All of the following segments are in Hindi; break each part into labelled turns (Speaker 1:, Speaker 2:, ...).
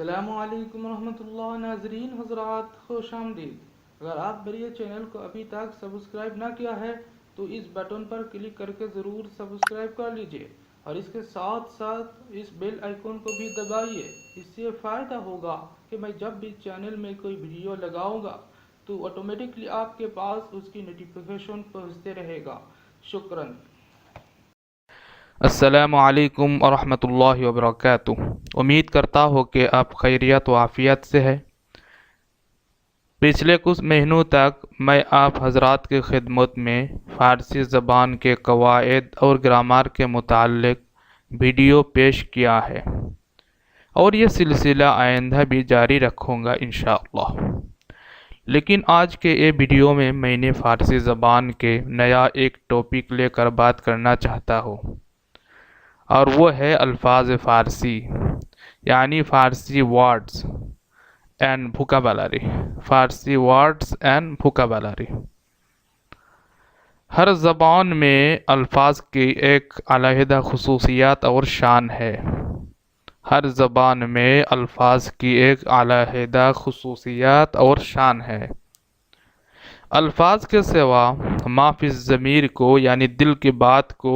Speaker 1: अस्सलामुअलैकुम रहमतुल्लाह नाजरीन हजरात खुश आमदीद। अगर आप मेरे चैनल को अभी तक सब्सक्राइब ना किया है तो इस बटन पर क्लिक करके ज़रूर सब्सक्राइब कर लीजिए और इसके साथ साथ इस बेल आइकन को भी दबाइए। इससे फ़ायदा होगा कि मैं जब भी चैनल में कोई वीडियो लगाऊंगा तो ऑटोमेटिकली आपके पास उसकी नोटिफिकेशन पहुंचते रहेगा। शुक्रन। अस्सलामुअलैकुम वरहमतुल्लाहि वबरकातुहू। उम्मीद करता हूँ कि आप खैरियत व आफ़ियत से है। पिछले कुछ महीनों तक मैं आप हजरात की खिदमत में फ़ारसी ज़बान के कवायद और ग्रामर के मुताल्लिक वीडियो पेश किया है और ये सिलसिला आइंदा भी जारी रखूँगा इंशाअल्लाह। लेकिन आज के ये वीडियो में मैंने फ़ारसी ज़बान के नया एक टॉपिक लेकर बात करना चाहता हूँ और वो है अल्फाज फ़ारसी यानी Farsi words and vocabulary. Farsi words and vocabulary. हर ज़बान में अल्फाज की एक अलहदा खुसूसियत और शान है। हर ज़बान में अल्फाज की एक अलहदा खुसूसियत और शान है। अल्फाज के सिवा माफ़ी ज़मीर को यानी दिल की बात को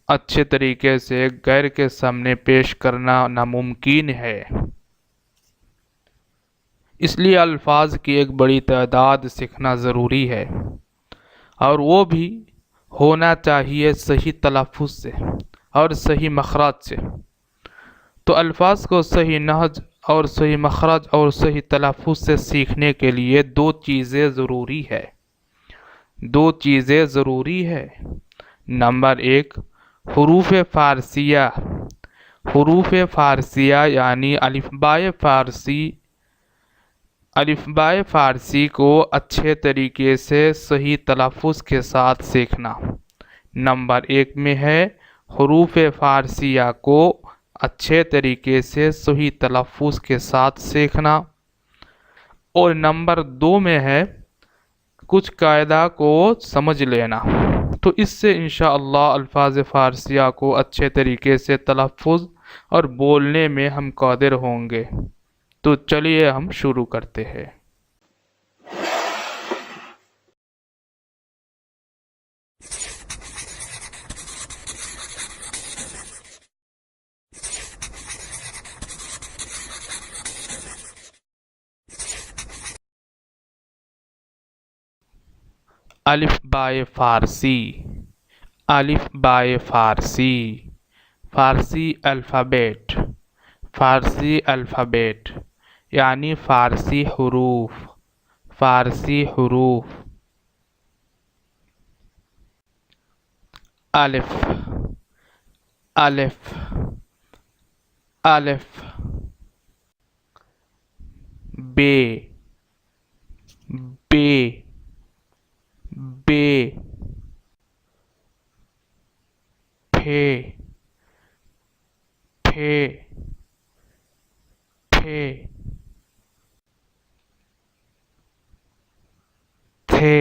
Speaker 1: अच्छे तरीके से गैर के सामने पेश करना नामुमकिन है। इसलिए अल्फाज की एक बड़ी तादाद सीखना ज़रूरी है और वो भी होना चाहिए सही तलफ़ुज़ से और सही मखराज से। तो अल्फाज को सही नहज और सही मखराज और सही तलफ़ुज़ से सीखने के लिए दो चीज़ें ज़रूरी है। नंबर एक, हुरूफ़ फ़ारसिया। हुरूफ़ फ़ारसिया यानी अलिफ़बाए फ़ारसी को अच्छे तरीके से सही तलफ़ुज़ के साथ सीखना। नंबर एक में है हुरूफ़ फ़ारसिया को अच्छे तरीके से सही तलफ़ुज़ के साथ सीखना और नंबर दो में है कुछ कायदा को समझ लेना। तो इससे इंशाअल्लाह अल्फाज फ़ारसिया को अच्छे तरीके से तलफ़ुज़ और बोलने में हम कादिर होंगे। तो चलिए हम शुरू करते हैं। अलिफ़बाए फ़ारसी। अलिफ़बाए फ़ारसी। फ़ारसी अल्फ़ाबेट यानी फ़ारसी हुरूफ। अलिफ अलिफ अलिफ बे बे बे फे फे फे थे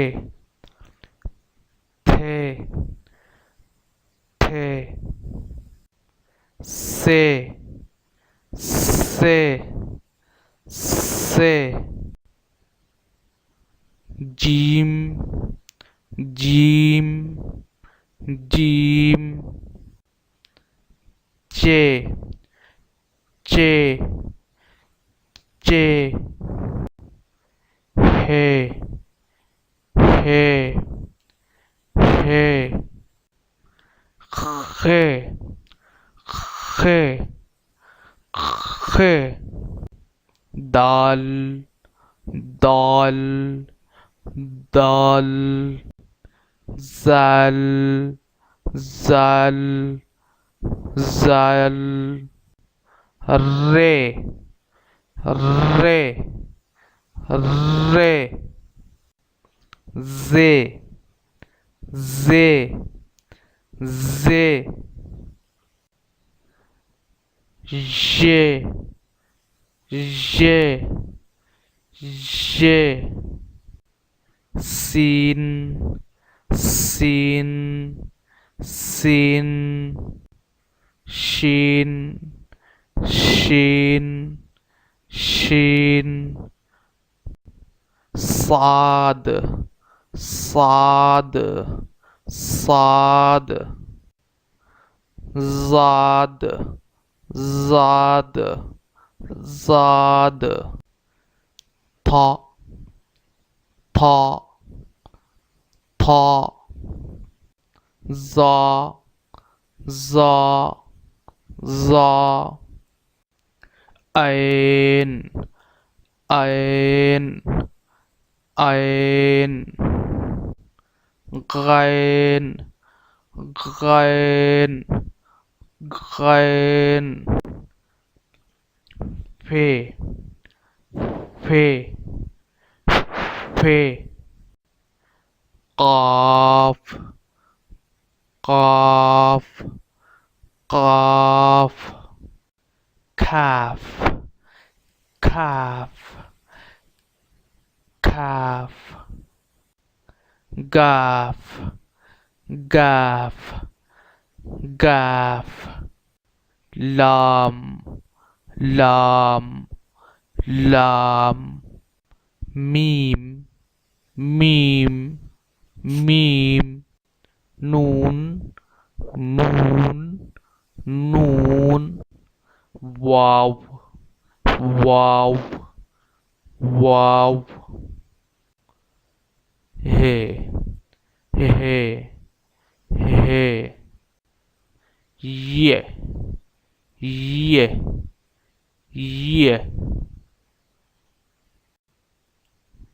Speaker 1: थे थे से से से जीम जीम जीम चे चे चे हे हे हे खे खे खे दाल दाल दाल ज़ल ज़ल ज़ल रे रे रे ज़े ज़े ज़े ये सीन सीन सीन शीन शीन शीन, साद, साद, साद, ज़ाद, ज़ाद, ज़ाद, था, था, था, ज़ा, ज़ा, ज़ा, ऐन, ऐन, ऐन, गैन, गैन, गैन, फे, फे, फे, क़ाफ, क़ाफ, क़ाफ, खाफ, खाफ, खाफ, गाफ, गाफ, गाफ, लाम, लाम, लाम, मीम, मीम, मीम, नून, नून, नून, वाव, वाव, वाव, हे, हे, हे, ये, ये, ये।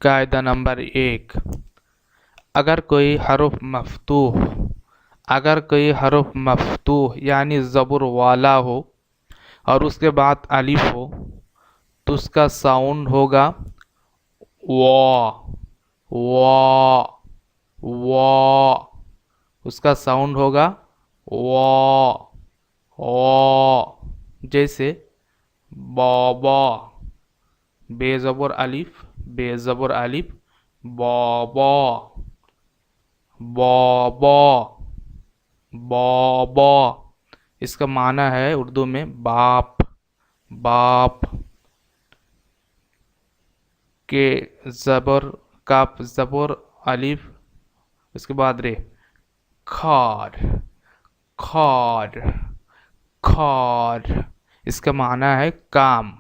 Speaker 1: कायदा नंबर 1, अगर कोई हरुफ मफ्तूह यानी ज़बर वाला हो और उसके बाद अलिफ हो तो उसका साउंड होगा वा, वा, वा। उसका साउंड होगा वा, वा। जैसे बाबा, बेज़बर अलिफ, बेज़बर अलिफ, बाबा, बाबा, बाबा। इसका माना है उर्दू में बाप, बाप। के ज़बर, काफ, ज़बर अलिफ, उसके बाद रे, खार, खार, खार। इसका माना है काम।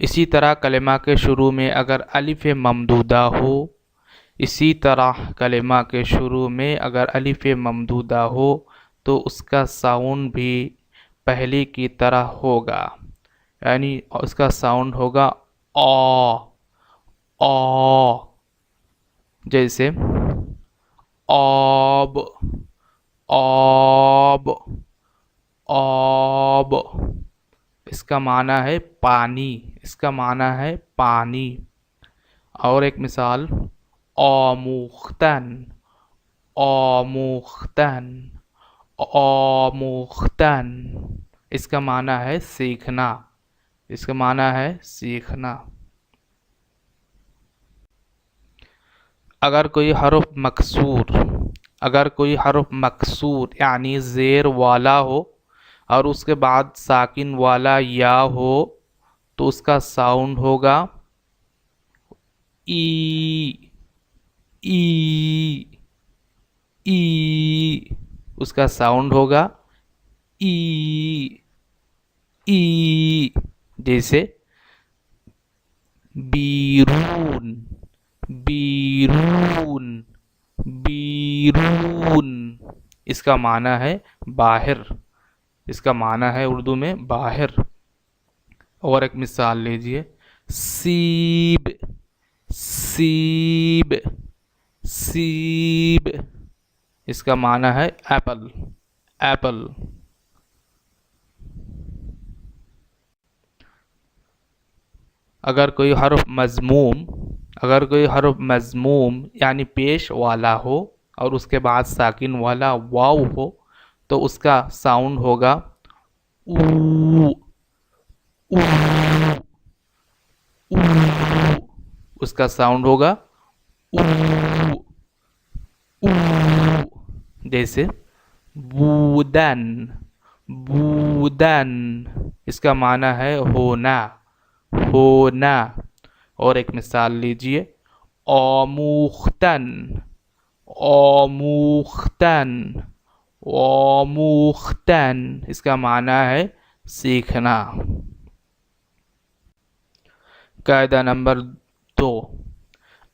Speaker 1: इसी तरह कलिमा के शुरू में अगर अलिफ ममदूदा हो, इसी तरह कलिमा के शुरू में अगर अलिफ ममदूदा हो तो उसका साउंड भी पहले की तरह होगा, यानी उसका साउंड होगा आ, आ। जैसे आब, आब, आब। इसका माना है पानी, इसका माना है पानी। और एक मिसाल, आमुख्तन, आमुख्तन, आमुख्तन। इसका माना है सीखना, इसका माना है सीखना। अगर कोई हरुफ मकसूर यानी ज़ेर वाला हो और उसके बाद साकिन वाला या हो तो उसका साउंड होगा ई, ई, ई। उसका साउंड होगा ई, ई। जैसे बीरून, बीरून, बीरून। इसका माना है बाहर, इसका माना है उर्दू में बाहर। और एक मिसाल लीजिए, सीब, सीब, सीब। इसका माना है एप्पल, एप्पल। अगर कोई हरुफ मज़मूम यानी पेश वाला हो और उसके बाद साकिन वाला वाव हो तो उसका साउंड होगा ऊ, ऊ, ऊ। उसका साउंड होगा ऊ, ऊ। जैसे बूदन, बूदन। इसका माना है होना, होना। और एक मिसाल लीजिए, आमूख्तन, आमूख्तन, आमूख्तन, इसका माना है सीखना। कायदा नंबर 2,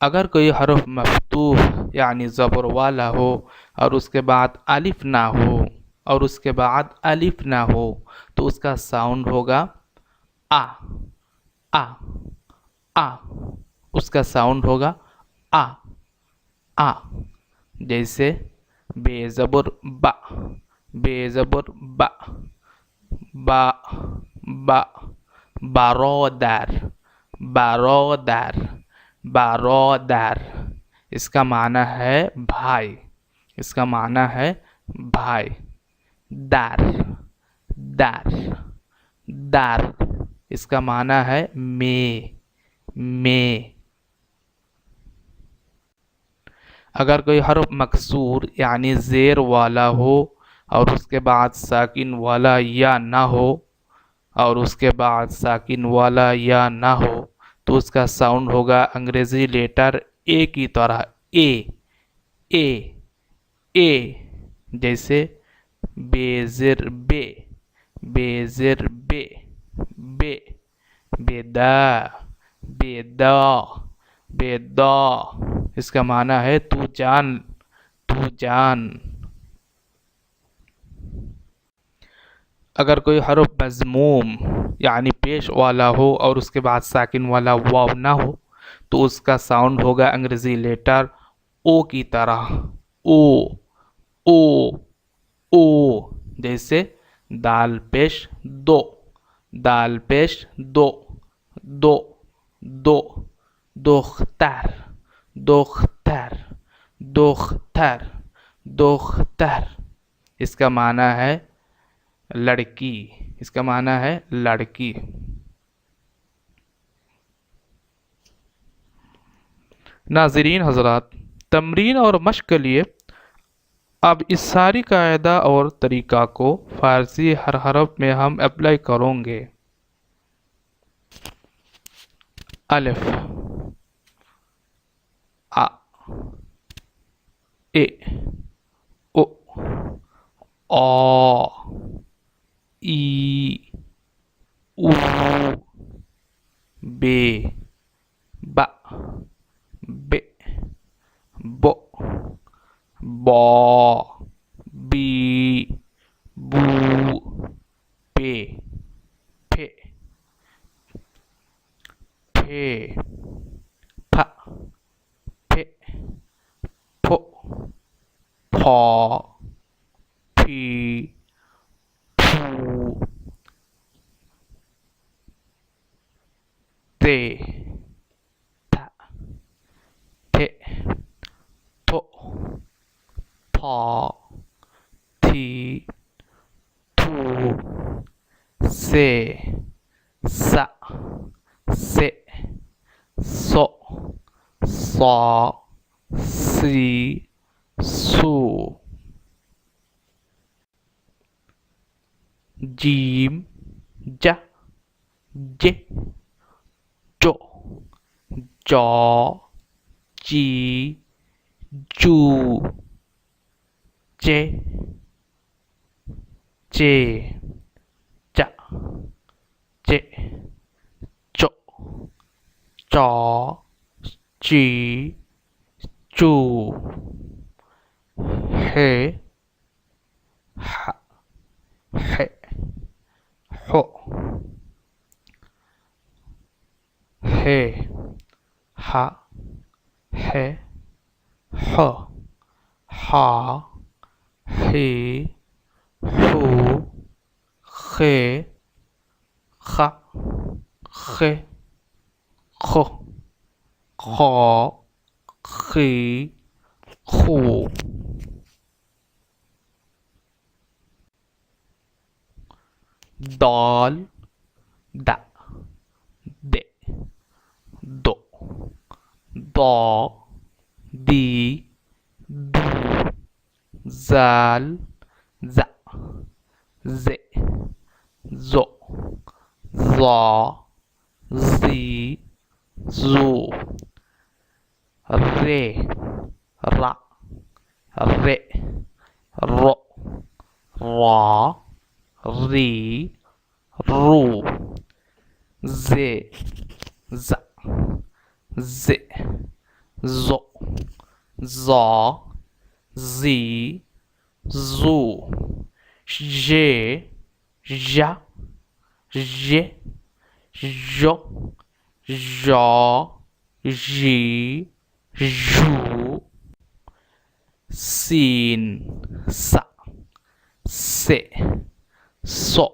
Speaker 1: अगर कोई हरफ मफ्तूह यानी ज़बर वाला हो और उसके बाद अलिफ ना हो, और उसके बाद अलिफ ना हो, तो उसका साउंड होगा आ, आ, आ, उसका साउंड होगा आ, आ। जैसे बेज़बर बा, बेज़बर बा, बा, बा, बारोदार, बारोदार, बारोदार, इसका माना है भाई, इसका माना है भाई। दार, दार, दार, इसका माना है में, में। अगर कोई हर्फ मकसूर यानी ज़ेर वाला हो और उसके बाद साकिन वाला या ना हो, और उसके बाद साकिन वाला या ना हो, तो उसका साउंड होगा अंग्रेज़ी लेटर ए की तरह, ए, ए, ए। जैसे बेज़िर बे, बेज़िर बे, बे, बेदा, बेदा, बेदा, इसका माना है तू जान, तू जान। अगर कोई हर्फ मज़मूम यानी पेश वाला हो और उसके बाद साकिन वाला वाव ना हो, तो उसका साउंड होगा अंग्रेज़ी लेटर ओ की तरह, ओ, ओ, ओ। जैसे दाल पेश दो, दाल पेश दो, दो, दो, दोख्तर, दोख्तर, दोख्तर, दोख्तर, इसका माना है लड़की, इसका माना है लड़की। नाज़रीन हज़रात, तमरीन और मश्क के लिए अब इस सारी कायदा और तरीक़ा को फ़ारसी हर हरफ में हम अप्लाई करेंगे। अलिफ, आ, ए, ओ, आ, ई, ऊ, बे, बा, बे, बो, बा, बी, बू, पे, फे, फे, फा, फे, फो, फा, फी, फू, ते, था, थे, थो, था, थी, थू, से, सा, से, सो, सा, सी, सू। जीम, जा, जे, जो, जौ, जी, जू, जे, जे, जा, जे, चो, चौ, ची, चू। है, हा, है, हो, है, हा, है, हो, हा, हे, हू, खे, खा, खे, खो, खो, खी, खू। दाल, दा, दे, दो, दा, दी, दू, जाल, जा, जे, जो, जा, ज़ी ज़ू, रे रा, रे रो, रा री रू, जे ज़ा, जे ज़ो, ज़ा, ज़ी ज़ू, जे जा, जे जो, जा, जी जू, सीन सा, से सो,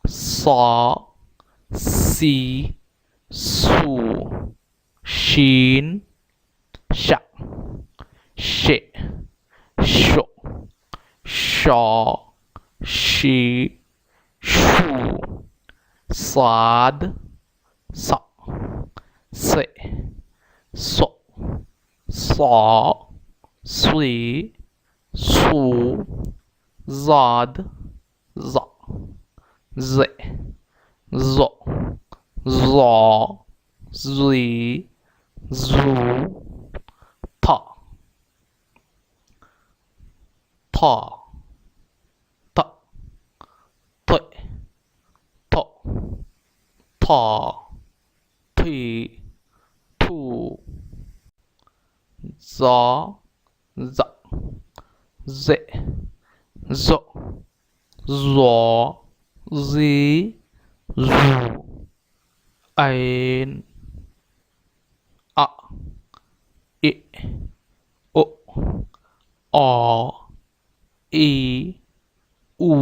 Speaker 1: सा सी सू, शीन शा, शे शो, शा शी शू, साद सा, से सो, सा स्वी सू, ज़ाद ज़ा, ज़े ज़ो, ज़ा ज़ी ज़ू, था था थ, थे थो, था थी थू, ज़ा ज़ा, ज़े ज़ो, ज़ो ज़ी ज़ू, ऐन आ इ ओ आ ई ऊ,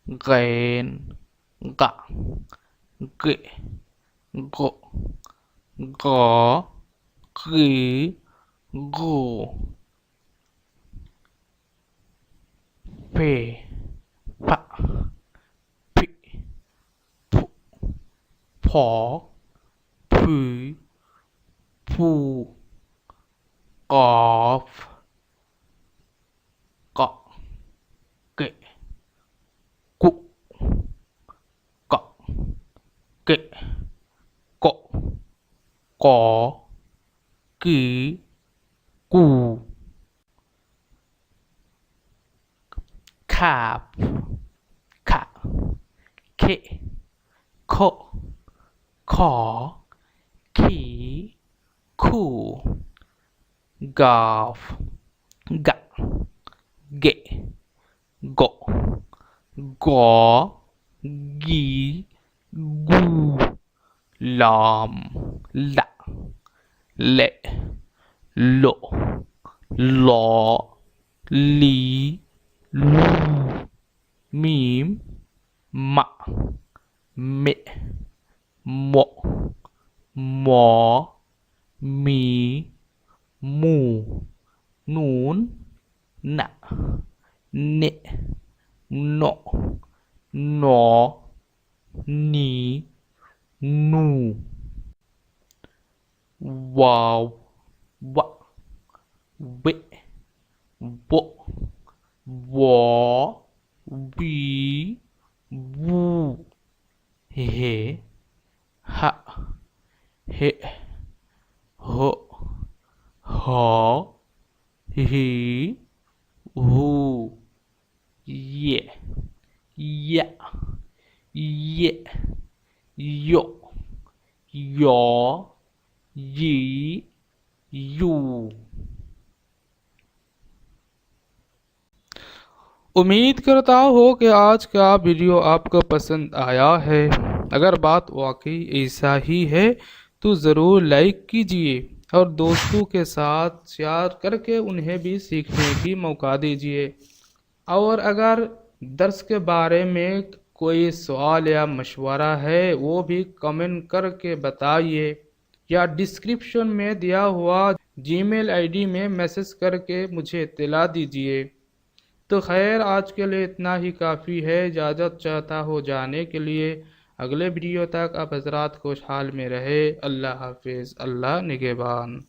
Speaker 1: गैन गा, गे गो, गा गी गू, पे फा, फी फू, फा, फी फू, काफ, का, के, कु, का, के, को, का, की, कू, खाप, खा, खे, खो, खा, खी, खू, गाफ, गा, गे, गो, गौ, गी, गू, लाम, ला, ले, लो, लौ, ली, लू, मीम, मा, मे, मो, मौ, मी, मू, नून, ना, ने, नो, नौ, नी, नू, वाव, वा, वे, वो, वो, वी, वू, हे, हा, हे, हो, हा, ही, हू, ये, या, ये, यो, यो, यी, यू। उम्मीद करता हूँ कि आज का वीडियो आपको पसंद आया है। अगर बात वाकई ऐसा ही है तो ज़रूर लाइक कीजिए और दोस्तों के साथ शेयर करके उन्हें भी सीखने की मौका दीजिए। और अगर दर्स के बारे में कोई सवाल या मशवरा है वो भी कमेंट करके बताइए या डिस्क्रिप्शन में दिया हुआ जीमेल आईडी में मैसेज करके मुझे इत्तला दीजिए। तो खैर आज के लिए इतना ही काफ़ी है। इजाज़त चाहता हो जाने के लिए। अगले वीडियो तक आप हजरात खुशहाल में रहे। अल्लाह हाफिज़, अल्लाह निगहबान।